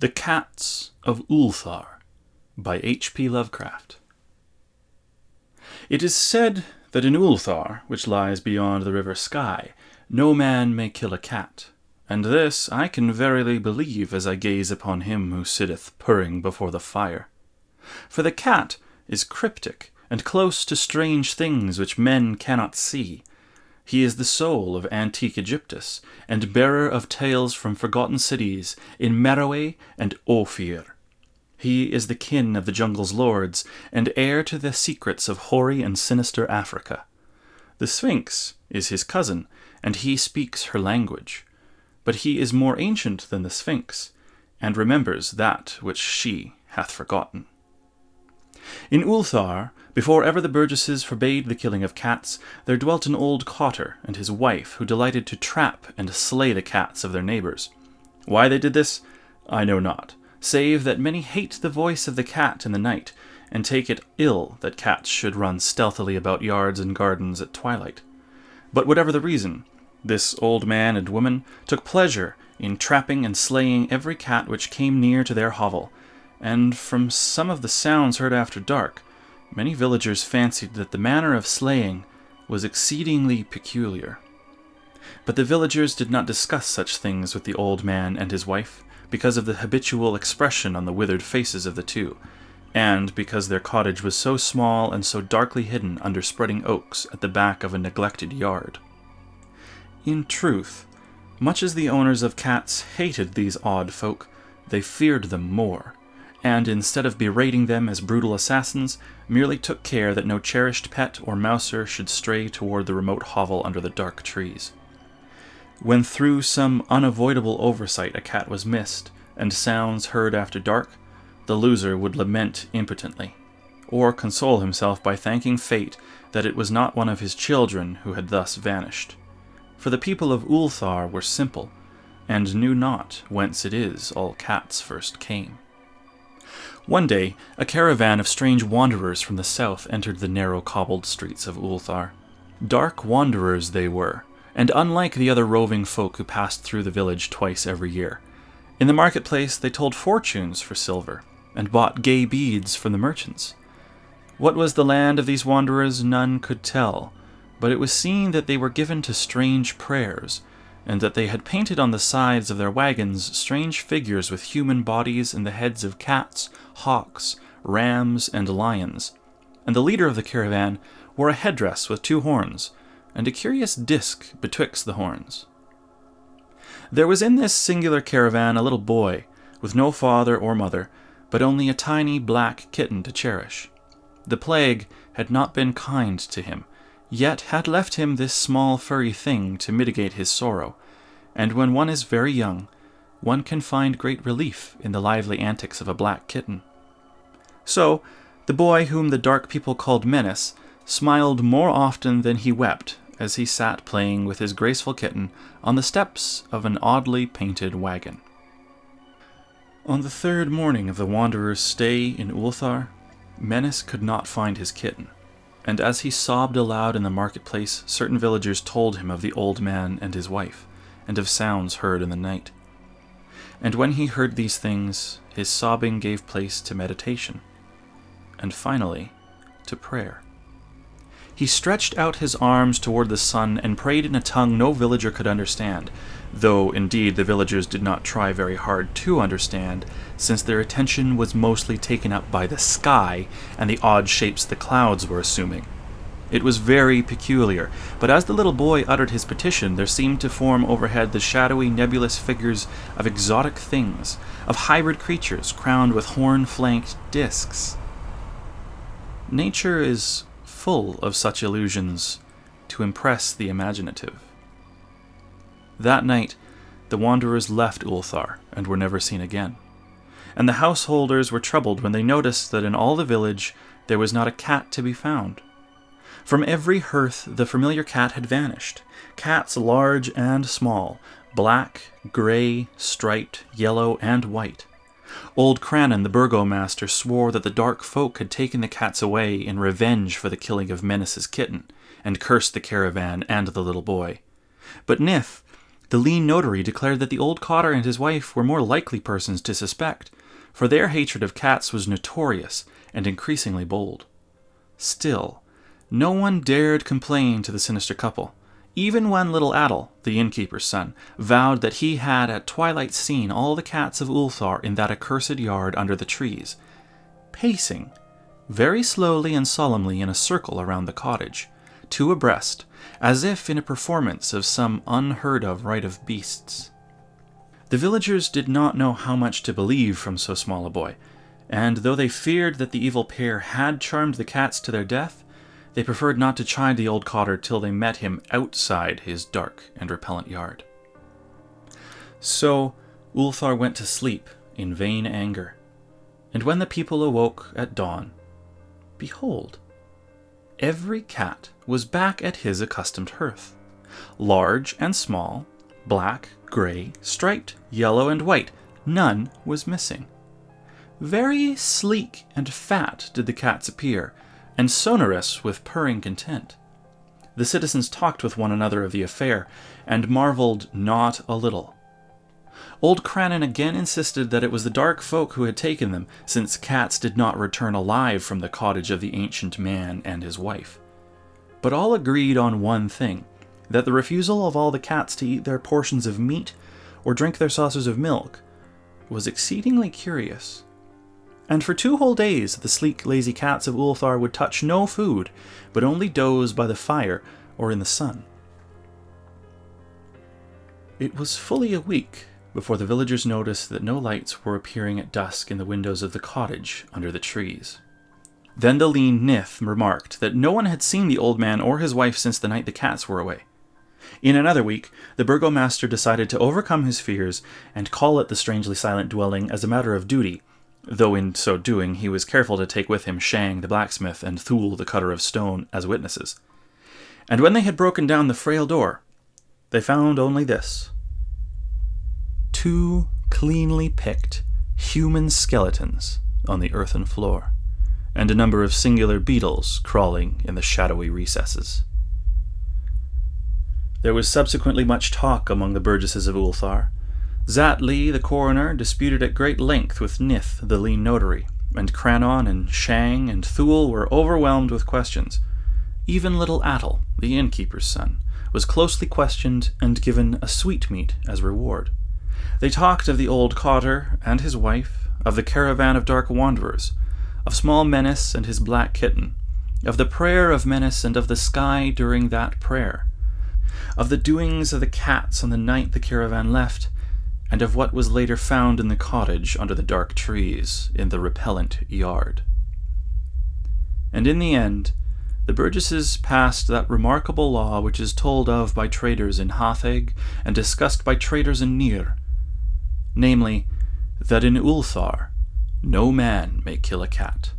The Cats of Ulthar by H.P. Lovecraft. It is said that in Ulthar, which lies beyond the river Sky, no man may kill a cat, and this I can verily believe as I gaze upon him who sitteth purring before the fire. For the cat is cryptic and close to strange things which men cannot see. He is the soul of antique Egyptus, and bearer of tales from forgotten cities in Meroe and Ophir. He is the kin of the jungle's lords, and heir to the secrets of hoary and sinister Africa. The Sphinx is his cousin, and he speaks her language. But he is more ancient than the Sphinx, and remembers that which she hath forgotten. In Ulthar, before ever the burgesses forbade the killing of cats, there dwelt an old cotter and his wife who delighted to trap and slay the cats of their neighbours. Why they did this, I know not, save that many hate the voice of the cat in the night, and take it ill that cats should run stealthily about yards and gardens at twilight. But whatever the reason, this old man and woman took pleasure in trapping and slaying every cat which came near to their hovel, and from some of the sounds heard after dark, many villagers fancied that the manner of slaying was exceedingly peculiar. But the villagers did not discuss such things with the old man and his wife, because of the habitual expression on the withered faces of the two, and because their cottage was so small and so darkly hidden under spreading oaks at the back of a neglected yard. In truth, much as the owners of cats hated these odd folk, they feared them more, and instead of berating them as brutal assassins, merely took care that no cherished pet or mouser should stray toward the remote hovel under the dark trees. When through some unavoidable oversight a cat was missed, and sounds heard after dark, the loser would lament impotently, or console himself by thanking fate that it was not one of his children who had thus vanished. For the people of Ulthar were simple, and knew not whence it is all cats first came. One day, a caravan of strange wanderers from the south entered the narrow cobbled streets of Ulthar. Dark wanderers they were, and unlike the other roving folk who passed through the village twice every year. In the marketplace they told fortunes for silver, and bought gay beads from the merchants. What was the land of these wanderers none could tell, but it was seen that they were given to strange prayers, and that they had painted on the sides of their wagons strange figures with human bodies and the heads of cats, hawks, rams, and lions. And the leader of the caravan wore a headdress with 2 horns, and a curious disc betwixt the horns. There was in this singular caravan a little boy, with no father or mother, but only a tiny black kitten to cherish. The plague had not been kind to him, yet had left him this small furry thing to mitigate his sorrow, and when one is very young, one can find great relief in the lively antics of a black kitten. So, the boy whom the dark people called Menace smiled more often than he wept as he sat playing with his graceful kitten on the steps of an oddly painted wagon. On the 3rd morning of the wanderer's stay in Ulthar, Menace could not find his kitten, and as he sobbed aloud in the marketplace, certain villagers told him of the old man and his wife, and of sounds heard in the night. And when he heard these things, his sobbing gave place to meditation, and finally to prayer. He stretched out his arms toward the sun and prayed in a tongue no villager could understand, though indeed the villagers did not try very hard to understand, since their attention was mostly taken up by the sky and the odd shapes the clouds were assuming. It was very peculiar, but as the little boy uttered his petition, there seemed to form overhead the shadowy, nebulous figures of exotic things, of hybrid creatures crowned with horn-flanked discs. Nature is full of such illusions to impress the imaginative. That night, the wanderers left Ulthar and were never seen again, and the householders were troubled when they noticed that in all the village there was not a cat to be found. From every hearth the familiar cat had vanished, cats large and small, black, grey, striped, yellow, and white. Old Crannon, the burgomaster, swore that the dark folk had taken the cats away in revenge for the killing of Menace's kitten, and cursed the caravan and the little boy. But Nith, The lean notary declared that the old cotter and his wife were more likely persons to suspect, for their hatred of cats was notorious and increasingly bold. Still, no one dared complain to the sinister couple, even when little Adel, the innkeeper's son, vowed that he had at twilight seen all the cats of Ulthar in that accursed yard under the trees, pacing very slowly and solemnly in a circle around the cottage, two abreast, as if in a performance of some unheard-of rite of beasts. The villagers did not know how much to believe from so small a boy, and though they feared that the evil pair had charmed the cats to their death, they preferred not to chide the old cotter till they met him outside his dark and repellent yard. So Ulthar went to sleep in vain anger, and when the people awoke at dawn, behold, every cat was back at his accustomed hearth. Large and small, black, grey, striped, yellow, and white, none was missing. Very sleek and fat did the cats appear, and sonorous with purring content. The citizens talked with one another of the affair, and marveled not a little. Old Crannan again insisted that it was the dark folk who had taken them, since cats did not return alive from the cottage of the ancient man and his wife. But all agreed on one thing, that the refusal of all the cats to eat their portions of meat or drink their saucers of milk was exceedingly curious. And for 2 whole days the sleek, lazy cats of Ulthar would touch no food, but only doze by the fire or in the sun. It was fully a week before the villagers noticed that no lights were appearing at dusk in the windows of the cottage under the trees. Then the lean Nith remarked that no one had seen the old man or his wife since the night the cats were away. In another week, the burgomaster decided to overcome his fears and call at the strangely silent dwelling as a matter of duty, though in so doing he was careful to take with him Shang the blacksmith and Thule the cutter of stone as witnesses. And when they had broken down the frail door, they found only this: 2 cleanly picked human skeletons on the earthen floor, and a number of singular beetles crawling in the shadowy recesses. There was subsequently much talk among the burgesses of Ulthar. Zat Lee, the coroner, disputed at great length with Nith, the lean notary, and Crannon and Shang and Thule were overwhelmed with questions. Even little Adel, the innkeeper's son, was closely questioned and given a sweetmeat as reward. They talked of the old cotter and his wife, of the caravan of dark wanderers, of small Menace and his black kitten, of the prayer of Menace and of the sky during that prayer, of the doings of the cats on the night the caravan left, and of what was later found in the cottage under the dark trees in the repellent yard. And in the end, the burgesses passed that remarkable law which is told of by traders in Hatheg and discussed by traders in Nir, namely, that in Ulthar no man may kill a cat.